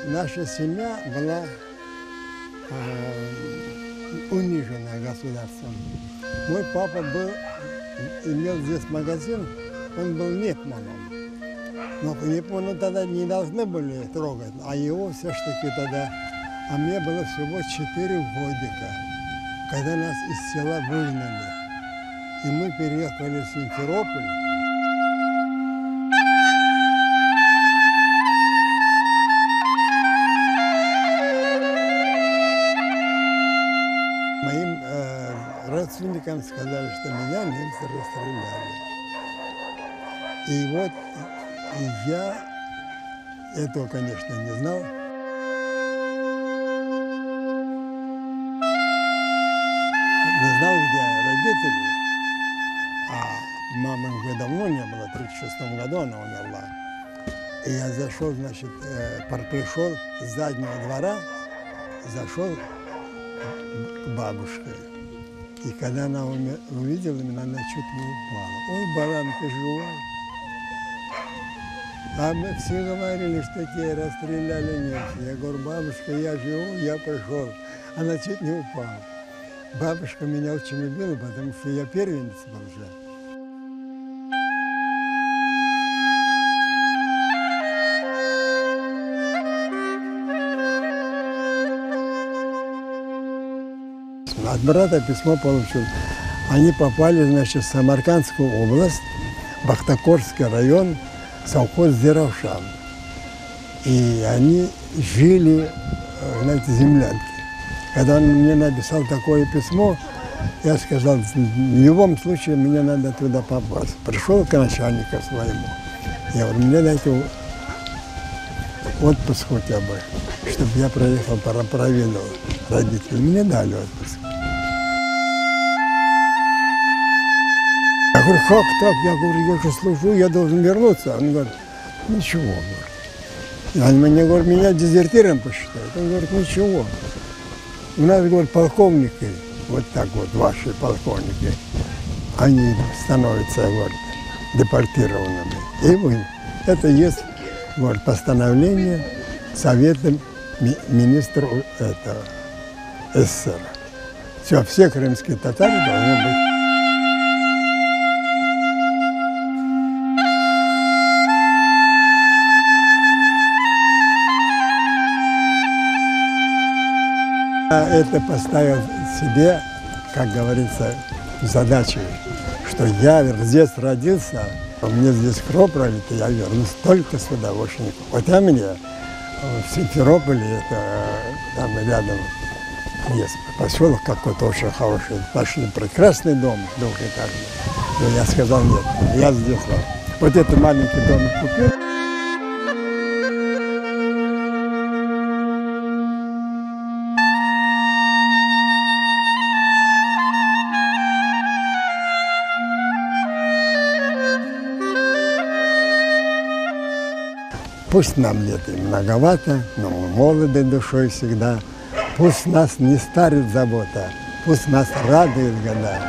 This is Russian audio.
Наша семья была унижена государством. Мой папа имел здесь магазин, он был Непманом. Но Непмана тогда не должны были трогать, а его все-таки тогда... А мне было всего 4 годика, когда нас из села выгнали. И мы переехали в Симферополь. Моим родственникам сказали, что меня немцы расстреляли. И вот я этого, конечно, не знал. Не знал, где родители. А мамы уже давно не было, в 1936 году она умерла. И я зашел, значит, пришел с заднего двора, зашел к бабушке. И когда она увидела меня, она чуть не упала. Ой, баран, ты живой? А мы все говорили, что тебя расстреляли немцы. Я говорю, бабушка, я живу, я пришел. Она чуть не упала. Бабушка меня очень любила, потому что я первенец был же. От брата письмо получил. Они попали, значит, в Самаркандскую область, Бахтакорский район, совхоз Зеравшан. И они жили, знаете, в землянке. Когда он мне написал такое письмо, я сказал, в любом случае мне надо туда попасть. Пришел к начальнику своему. Я говорю, мне дайте отпуск хотя бы, чтобы я проехал, проведал родителей. Мне дали отпуск. Я говорю, как так? Я говорю, я же служу, я должен вернуться. Он говорит, ничего, говорит. Он мне говорит, меня дезертиром посчитают. Он говорит, ничего. У нас, говорит, полковники, вот так вот, ваши полковники, они становятся, говорит, депортированными. И вы, это есть, говорит, постановление Совета министров этого СССР. Все крымские татары должны быть. Я это поставил себе, как говорится, задачей, что я здесь родился, мне здесь кровь пролита, я вернусь только сюда, больше никуда. Хотя мне в Симферополе, это там рядом есть поселок какой-то очень хороший, нашли прекрасный дом двухэтажный. Но я сказал, нет, я здесь. Вот этот маленький домик купил. Пусть нам лет и многовато, но мы молоды душой всегда. Пусть нас не старит забота, пусть нас радует года.